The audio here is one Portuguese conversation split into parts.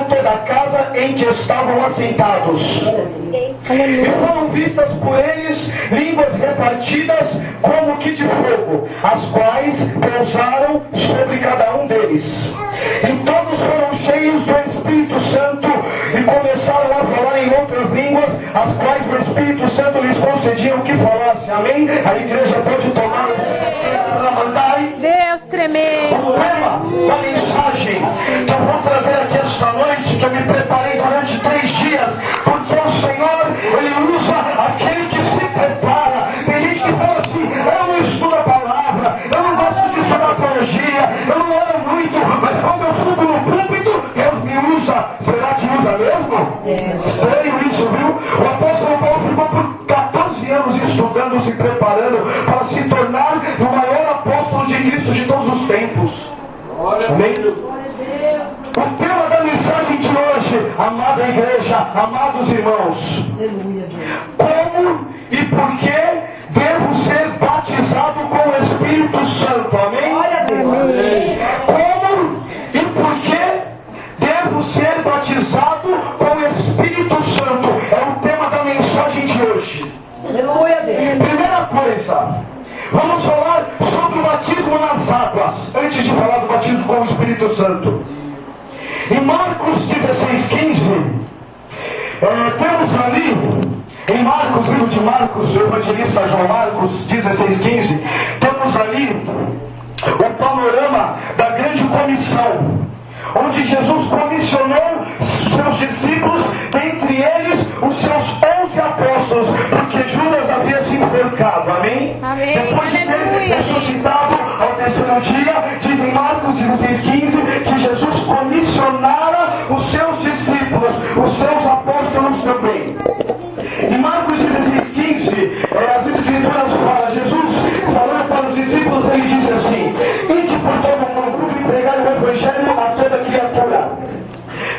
toda a casa em que estavam assentados. E foram vistas por eles línguas repartidas como que de fogo, as quais pousaram sobre cada um deles. E todos foram cheios do Espírito Santo e começaram a falar em outras línguas, as quais o Espírito Santo lhes concedia que falasse. Amém? A igreja pode tomar Deus tremendo. o tema da mensagem que eu vou trazer aqui esta noite, que eu me preparei durante 3 dias, porque o Senhor, Ele usa aquele que se prepara. Tem gente que fala assim: eu não estudo a palavra, eu não gosto de estudar teologia, eu não oro muito, mas quando eu subo no púlpito, Deus me usa. Será que usa mesmo? Estranho isso, viu? O apóstolo Paulo ficou por 14 anos estudando, se preparando para se tornar o maior apóstolo de Cristo de todos os tempos. Amém? O tema da mensagem de hoje, amada igreja, amados irmãos: como e por que devo ser batizado com o Espírito Santo? Amém? Como e por que devo ser batizado com o Espírito Santo? É o tema da mensagem de hoje. Primeira coisa, vamos falar sobre o batismo nas águas, antes de falar do batismo com o Espírito Santo. Em Marcos 16:15, temos ali, em Marcos, livro de Marcos, o evangelista João Marcos 16:15, temos ali o panorama da grande comissão, onde Jesus comissionou seus discípulos, dentre eles os seus 11 apóstolos, porque Judas havia se enforcado. Amém? Amém. Depois de ter ressuscitado ao terceiro dia, diz em Marcos 16:15 que Jesus comissionara os seus discípulos, os seus apóstolos também. Em Marcos 16:15, as escrituras falam, Jesus falando para os discípulos, ele disse assim: ide por todo o mundo e pregai o evangelho a toda criatura.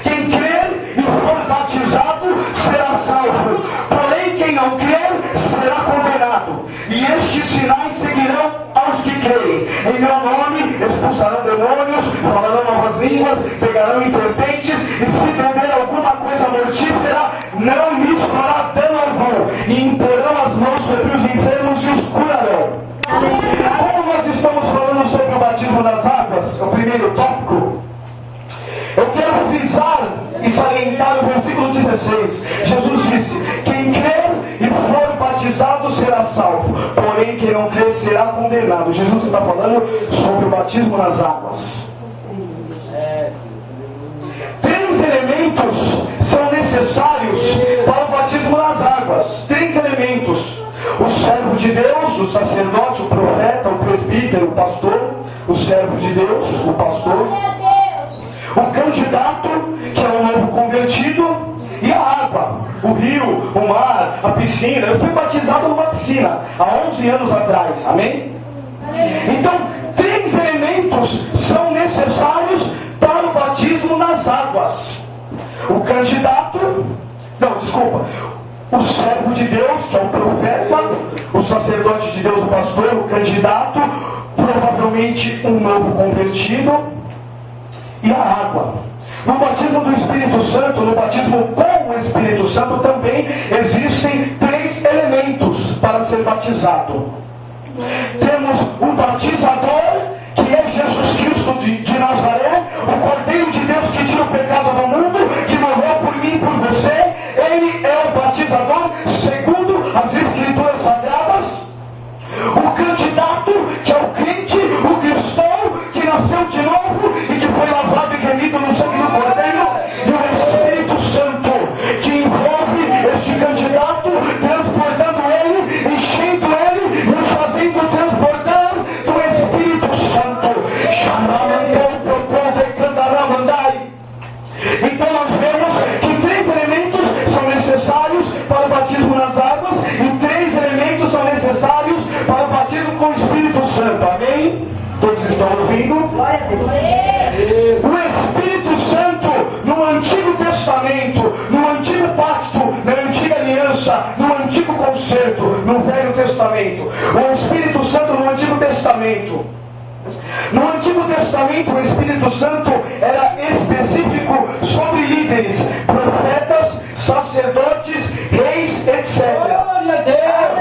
Quem crer e for batizado será salvo, porém quem não crer será condenado. E estes sinais seguirão aos que creem. Em meu nome expulsarão demônios, falarão novas línguas, pegarão em serpentes, e se beber alguma coisa mortífera, não lhes fará dano algum, e imporão as mãos sobre os enfermos e os curarão. Como nós estamos falando sobre o batismo nas águas, o primeiro tópico, eu quero frisar e salientar o versículo 16. Jesus disse: quem crer e for batizado será salvo, porém quem não crer será condenado. Jesus está falando sobre o batismo nas águas. 3 elementos são necessários para o batismo nas águas. 3 elementos: o servo de Deus, o sacerdote, o profeta, o presbítero, o pastor. O servo de Deus, o pastor, o candidato, que é o novo convertido, e a água, o rio, o mar, a piscina. Eu fui batizado numa piscina há 11 anos atrás. Amém? Então, 3 elementos são necessários para o batismo nas águas: o candidato, o servo de Deus, que é o profeta, o sacerdote de Deus, o pastor, o candidato, provavelmente um novo convertido, e a água. No batismo do Espírito Santo, no batismo com o Espírito Santo, também existem 3 elementos para ser batizado. Temos o batizador, que é Jesus Cristo de Nazaré, o Cordeiro de Deus que tira o pecado do mundo, que morreu por mim e por você. Ele é o batizador segundo as Escrituras Sagradas. O candidato, que é o crente, o cristão, que nasceu de novo e que foi lavado e remido no sangue do Cordeiro. E o Espírito Santo, que envolve este candidato, transportando ele, enchendo ele, nos fazendo transbordar do Espírito Santo. Então nós vemos que 3 elementos são necessários para o batismo nas águas e 3 elementos são necessários para o batismo com o Espírito Santo. Amém? Todos estão ouvindo? O Espírito Santo, no Antigo Testamento, no Antigo Pacto, na Antiga Aliança, no Antigo Concerto, no Velho Testamento. O Espírito Santo no Antigo Testamento No Antigo Testamento, o Espírito Santo era específico sobre líderes, profetas, sacerdotes, reis, etc.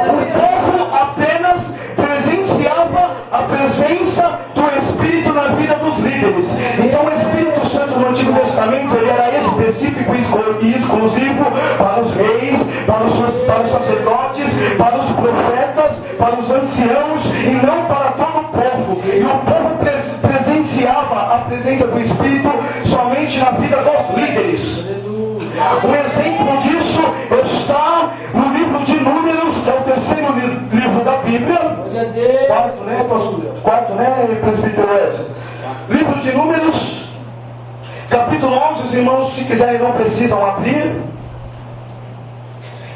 O povo apenas presenciava a presença do Espírito na vida dos líderes. Então o Espírito Santo no Antigo Testamento ele era específico e exclusivo para os reis, para os sacerdotes, para os profetas, para os anciãos e não para todo o povo. E o povo presenciava a presença do Espírito somente na vida dos líderes. Um exemplo disso está no livro de Números, que é o terceiro livro da Bíblia. Quarto, né, presbítero Edson? Livro de Números, capítulo 11, os irmãos, se quiserem, não precisam abrir.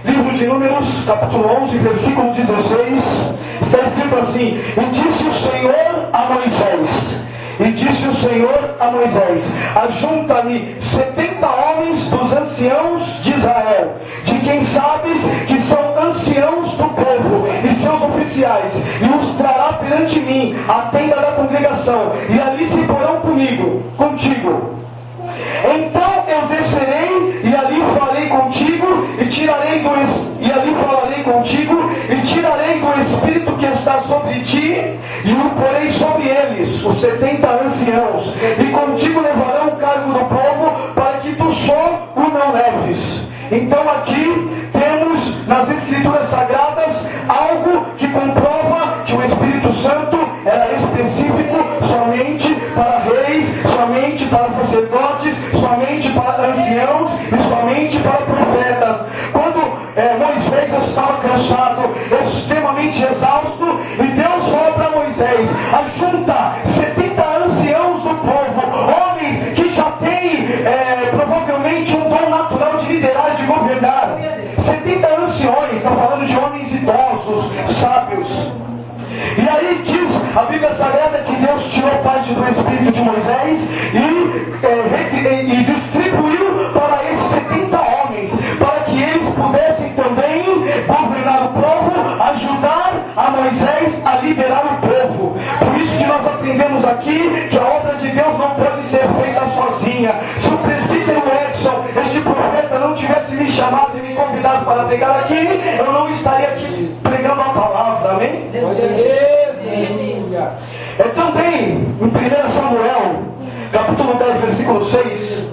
Livro de Números, capítulo 11, versículo 16, está escrito assim: E disse o Senhor a Moisés, ajunta-me 70 homens dos anciãos de Israel, de quem sabes que são anciãos do povo e seus oficiais, e os trará perante mim, à tenda da congregação, e ali se porão contigo. Então eu descerei e ali falarei contigo e tirarei do Espírito que está sobre ti e o porei sobre eles, os 70 anciãos, e contigo levarão o cargo do povo para que tu só o não leves. Então aqui temos nas Escrituras Sagradas algo que comprova que o Espírito Santo era específico somente para reis, somente para sacerdotes, somente para anciãos e somente para profetas. Quando Moisés estava cansado, extremamente exausto, e Deus falou para Moisés: ajunta 70 anciãos do povo, homens que já têm provavelmente um dom natural de liderar, de governar. 70 anciões, está falando de homens idosos, sábios. E aí diz a Bíblia Sagrada que Deus tirou parte do Espírito de Moisés e distribuiu para esses 70 homens, para que eles pudessem também governar o povo, ajudar a Moisés a liderar o povo. Por isso que nós aprendemos aqui que a obra de Deus não pode ser feita sozinha. Se o presbítero Edson, este profeta, não tivesse me chamado e me convidado para pregar aqui, eu não estaria aqui pregando a palavra, amém? Também, em 1 Samuel, capítulo 10, versículo 6,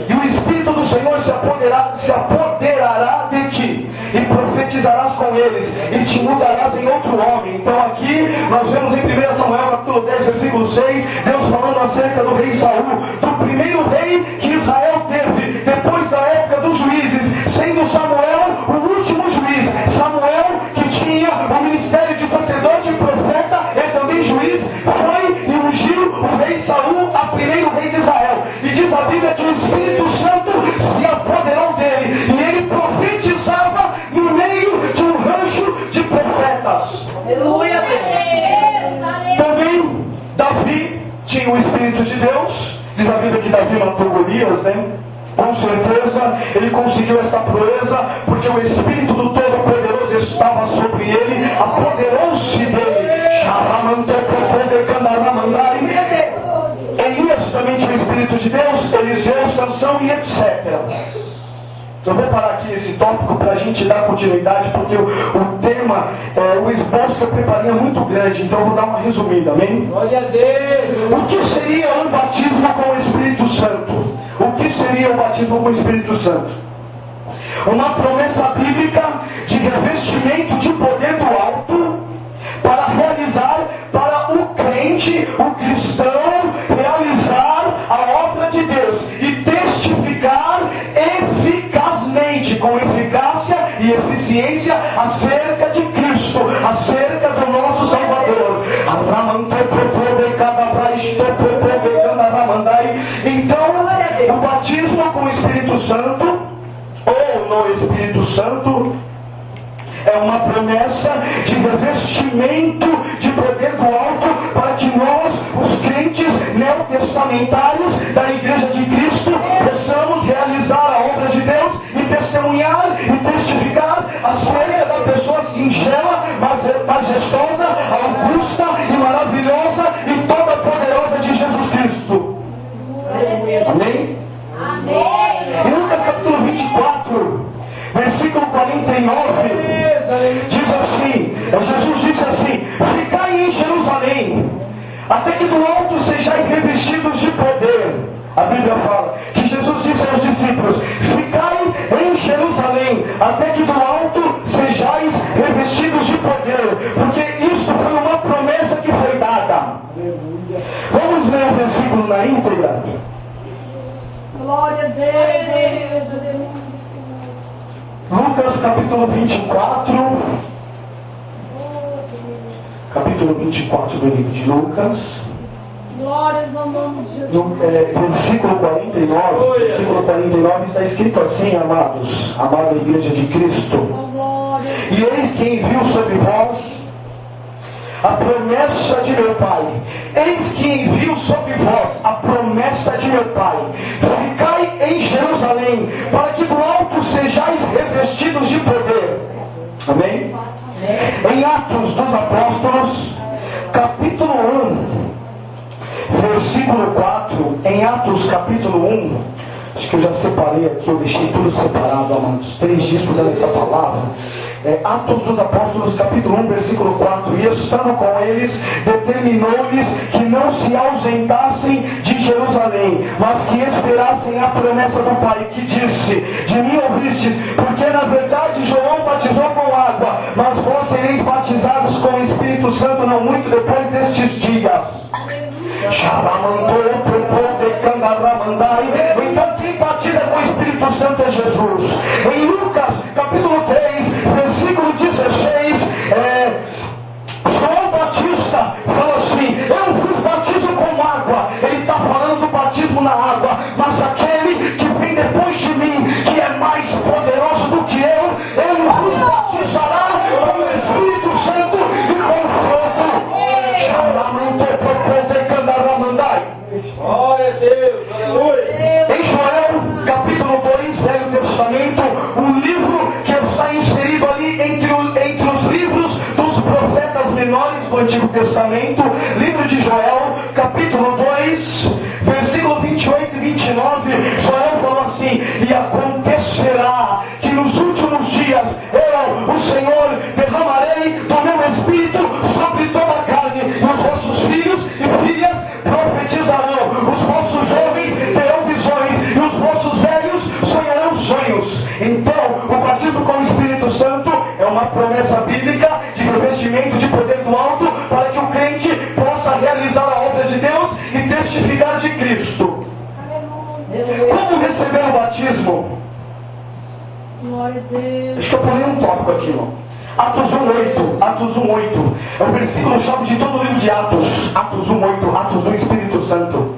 e o Espírito do Senhor se apoderará de ti, e profetizarás com eles, e te mudarás em outro homem. Então aqui, nós vemos em 1 Samuel, capítulo 10, versículo 6, Deus falando acerca do rei Saul, do primeiro rei que Israel teve, depois da época dos juízes, sendo Samuel o último juiz. Samuel, que tinha o ministério de sacerdote e profeta, e também juiz, foi e ungiu o rei Saul a primeiro rei de Israel. E diz a Bíblia que o Espírito Santo se apoderou dele, e ele profetizava no meio de um rancho de profetas. Aleluia! Também Davi tinha o Espírito de Deus. Diz a Bíblia que Davi matou Golias, né? Com certeza ele conseguiu esta proeza porque o Espírito do Todo-Poderoso estava sobre ele, apoderou-se dele. Elias também tinha o Espírito de Deus, Eliseu, Sansão e etc. Eu vou parar aqui esse tópico para a gente dar continuidade, porque o tema, o esboço que eu preparei é muito grande, então eu vou dar uma resumida, amém? Glória a Deus! O que seria um batismo com o Espírito Santo? O que seria o batismo com o Espírito Santo? Uma promessa bíblica de revestimento de poder do alto para realizar, para o crente, o cristão, realizar a obra de Deus e testificar eficazmente, com eficácia e eficiência, acerca de Cristo, acerca do nosso Salvador. Então, o batismo com o Espírito Santo, ou no Espírito Santo, é uma promessa de revestimento de poder do alto para que nós, os crentes neotestamentários da Igreja de Cristo, possamos realizar a obra de Deus e testemunhar e testificar acerca da pessoa singela, majestosa, augusta e maravilhosa, e toda que do alto sejais revestidos de poder. A Bíblia fala que Jesus disse aos discípulos: ficai em Jerusalém, até que do alto sejais revestidos de poder, porque isso foi uma promessa que foi dada. Vamos ler o versículo na íntegra. Glória a Deus. Lucas capítulo 24. Capítulo 24 do livro de Lucas. Glória ao nome de Jesus. Versículo 49. Versículo 49 está escrito assim, amados, amada igreja de Cristo. E eis que envio sobre vós a promessa de meu Pai. Eis que envio sobre vós a promessa de meu Pai. Ficai em Jerusalém, para que do alto sejais revestidos de poder. Amém? Em Atos dos Apóstolos, capítulo 1, versículo 4. Em Atos capítulo 1, acho que eu já separei aqui, eu deixei tudo separado, amados. 3 dias estudando essa palavra. Atos dos Apóstolos, capítulo 1, versículo 4. E estando com eles, determinou-lhes que não se ausentassem de Jerusalém, mas que esperassem a promessa do Pai, que disse: de mim ouvistes, porque na verdade João batizou com água, mas vós sereis batizados com o Espírito Santo não muito depois destes dias. Então quem batiza com o Espírito Santo é Jesus. Em Lucas capítulo 3, versículo 16, João Batista fala assim: eu vos batizo com água. Ele está falando do batismo na água, mas aquele que vem depois de mim, que é mais poderoso do que eu, ele vos batizará com o Espírito Santo e com fogo. Glória a Deus, aleluia. Em Joel, capítulo 2, Velho Testamento, um livro que está inserido ali entre os livros dos profetas menores do Antigo Testamento, livro de Joel, capítulo 2, versículo 28 e 29, Joel falou assim: e acontecerá que nos últimos dias eu, o Senhor, derramarei do meu Espírito sobre toda a carne, e os vossos filhos e filhas profetizarão, os vossos jovens terão visões, e os vossos velhos sonharão sonhos. Então, o batismo com o Espírito Santo é uma promessa bíblica de revestimento de poder do alto, para que o crente possa realizar a obra de Deus e testificar de Cristo. Como receber o batismo? Glória a Deus. Acho que eu pulei um tópico aqui, irmão. Atos 1:8, Atos 1:8, é o versículo-chave de todo o livro de Atos. Atos 1:8, Atos do Espírito Santo.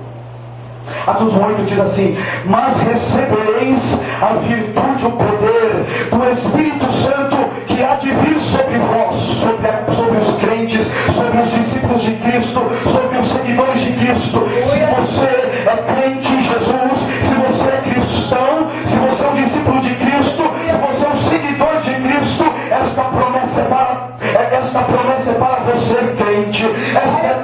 Atos 1:8 diz assim: mas recebereis a virtude, o poder do Espírito Santo que há de vir sobre vós, sobre os crentes, sobre os discípulos de Cristo, sobre os seguidores de Cristo. Se você é crente em Jesus, se você é cristão, se você é um discípulo de Cristo, se você é um seguidor de Cristo, esta promessa é para você, crente.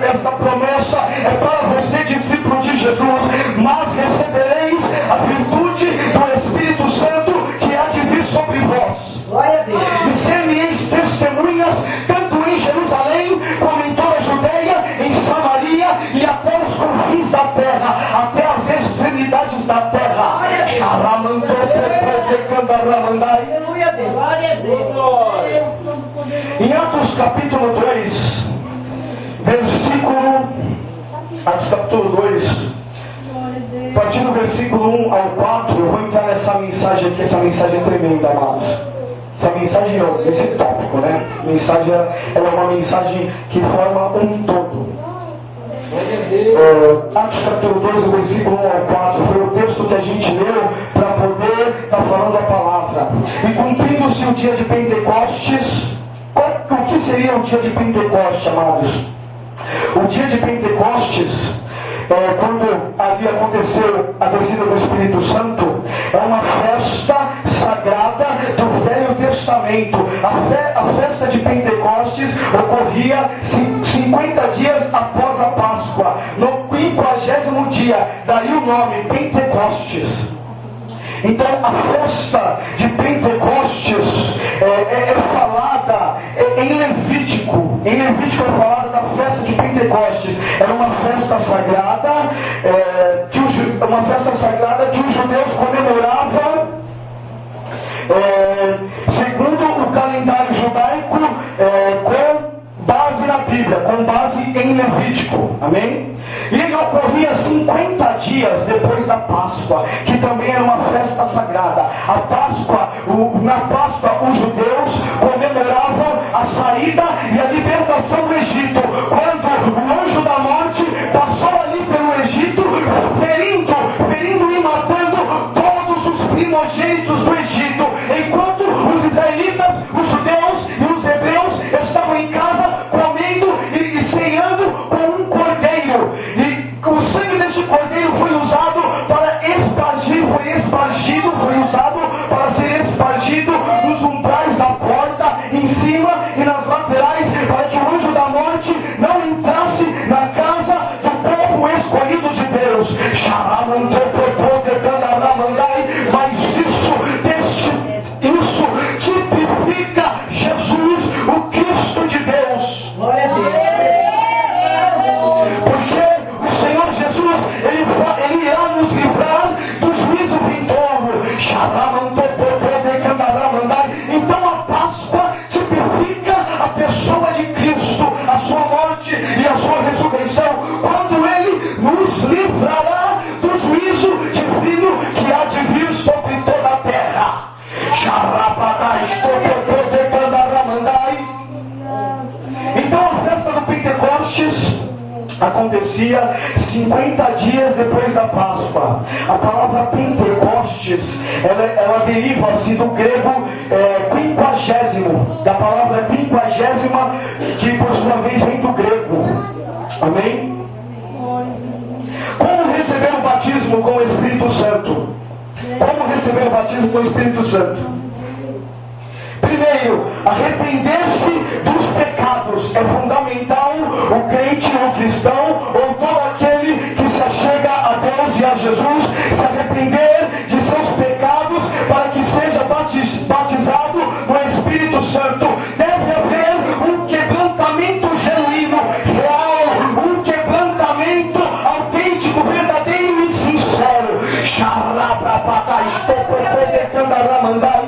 Esta promessa é para você, discípulo de Jesus. Mas recebereis a virtude do Espírito Santo que há de vir sobre vós. Glória a Deus. E ser-me-eis testemunhas, tanto em Jerusalém, como em toda a Judeia, em Samaria e até os confins da terra, até as extremidades da terra. Aleluia a Deus. Glória a Deus. Em Atos capítulo 2, versículo... Atos capítulo 2, a partir do versículo 1 ao 4, eu vou entrar nessa mensagem aqui. Essa mensagem é tremenda, amados. Essa mensagem, esse tópico, né? A mensagem, ela é uma mensagem que forma um todo. Atos capítulo 2, versículo 1 ao 4, foi o texto que a gente leu para poder estar falando a palavra. E cumprindo-se o dia de Pentecostes. O que seria o dia de Pentecostes, amados? O dia de Pentecostes, quando ali aconteceu a descida do Espírito Santo, é uma festa sagrada do Velho Testamento. A festa de Pentecostes ocorria 50 dias após a Páscoa, no 50º dia, daí o nome Pentecostes. Então a festa de Pentecostes é falada Em Levítico é falado da festa de Pentecostes. Era uma festa sagrada, que os judeus comemoravam segundo o calendário judaico, com base na Bíblia, com base em Levítico, amém? E ele ocorria 50 dias depois da Páscoa, que também era uma festa sagrada. Na Páscoa os judeus comemoravam a saída e a libertação do Egito, quando o anjo da morte passou ali pelo Egito, ferindo e matando todos os primogênitos do Egito, enquanto os israelitas, os judeus e os hebreus estavam em casa comendo e ceando com um cordeiro, e o sangue desse cordeiro foi usado para ser espargido nos umbrais da porta, em cima e nas laterais, para que o anjo da morte não entrasse na casa do povo escolhido de Deus. Mas isso tipifica Jesus, o Cristo de Deus. Glória a Deus. Porque o Senhor Jesus, Ele irá nos livrar do juízo vindouro. Então a Páscoa tipifica a pessoa de Cristo, a sua morte e a sua ressurreição, quando Ele nos livrará do juízo divino que há de vir sobre toda a terra. Então a festa do Pentecostes acontecia 50 dias depois da Páscoa. A palavra Pentecostes, ela deriva-se do grego quinquagésimo, da palavra quinquagésima, que por sua vez vem do grego. Amém? Como receber o batismo com o Espírito Santo? Como receber o batismo com o Espírito Santo? Primeiro, arrepender-se dos pecados. É fundamental o crente, o cristão, ou todo aquele que se achega a Deus e a Jesus, se arrepender de seus pecados para que seja batizado no Espírito Santo. Deve haver um quebrantamento genuíno, real, um quebrantamento autêntico, verdadeiro e sincero.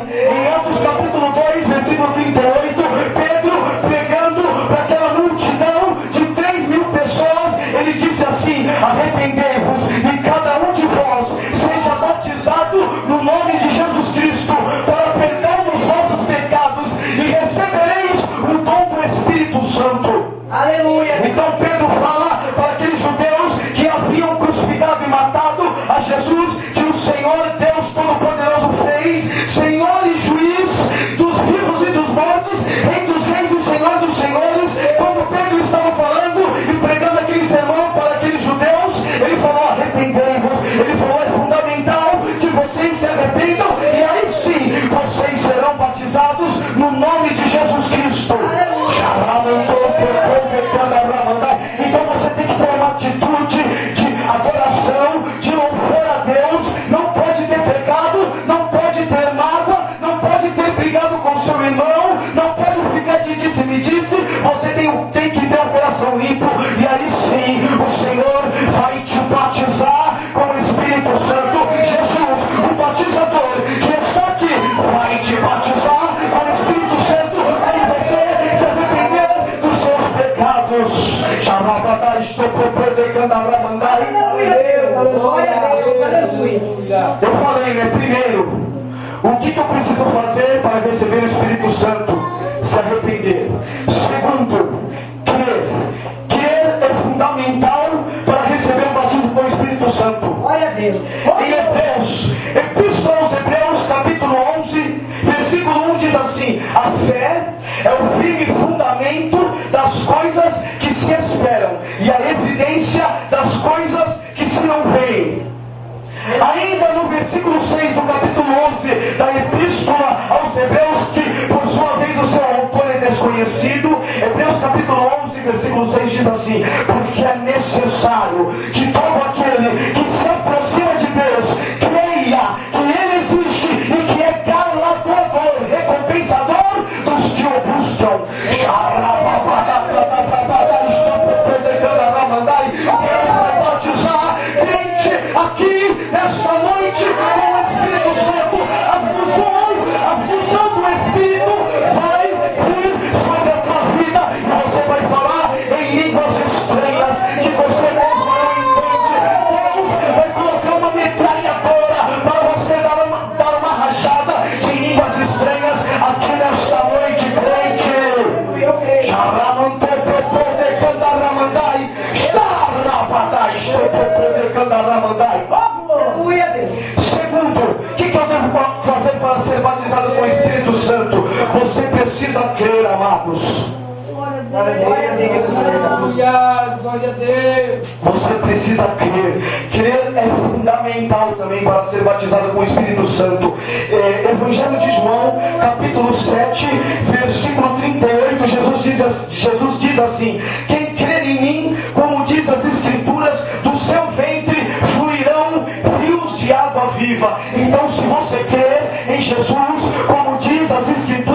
Em Atos capítulo 2, versículo 38, Pedro pregando para aquela multidão de 3.000 pessoas, ele disse assim: arrependei-vos e cada um de vós seja batizado no nome de Jesus Cristo para perdão dos vossos pecados e recebereis o dom do Espírito Santo. Aleluia. Então Pedro fala para aqueles judeus que haviam crucificado e matado a Jesus, que o Senhor Deus Todo-Poderoso fez Senhor e juiz dos vivos e dos mortos, Rei dos reis e Senhor dos senhores. Quando Pedro estava falando e pregando aquele sermão para aqueles judeus, ele falou: arrependei-vos. Ele falou: é fundamental que vocês se arrependam e aí sim vocês serão batizados no nome de Jesus Cristo. Então você tem que ter uma atitude de adoração, de louvor a Deus. Não pode ter pecado, não pode ter mágoa, não pode ter brigado com seu irmão, não pode ficar de disse-me-disse. Você tem que ter o coração limpo, e aí sim o Senhor vai te batizar com o Espírito Santo. Jesus, o batizador que está aqui, vai te batizar com o Espírito Santo, aí você se arrepender dos seus pecados. Eu falei, né? Primeiro, o que eu preciso fazer para receber o Espírito Santo? Se arrepender. Segundo, crer. Crer é fundamental para receber o batismo com o Espírito Santo. Glória a Deus. Em Hebreus, Epístola aos Hebreus, capítulo 11, versículo 1 diz assim: a fé é o firme fundamento das coisas que se esperam e a evidência das coisas que se não veem. Ainda no versículo 6 do capítulo 11 da Epístola aos Hebreus, que por sua vez o seu autor é desconhecido, Hebreus capítulo 11, versículo 6 diz assim: porque é necessário que todo aquele que se aproxima de Deus creia que Ele existe e que é galardoador, recompensador dos que o buscam. Aleluia, Deus. Segundo, o que eu devo fazer para ser batizado com o Espírito Santo? Você precisa crer, amados. Glória a Deus. Aleluia, glória a Deus. Você precisa crer. Crer é fundamental também para ser batizado com o Espírito Santo. Evangelho de João, capítulo 7, versículo 38, Jesus diz assim: quem crer em mim, como diz as Escrituras, do seu ventre fluirão rios de água viva. Então, se você crer em Jesus, como diz as Escrituras,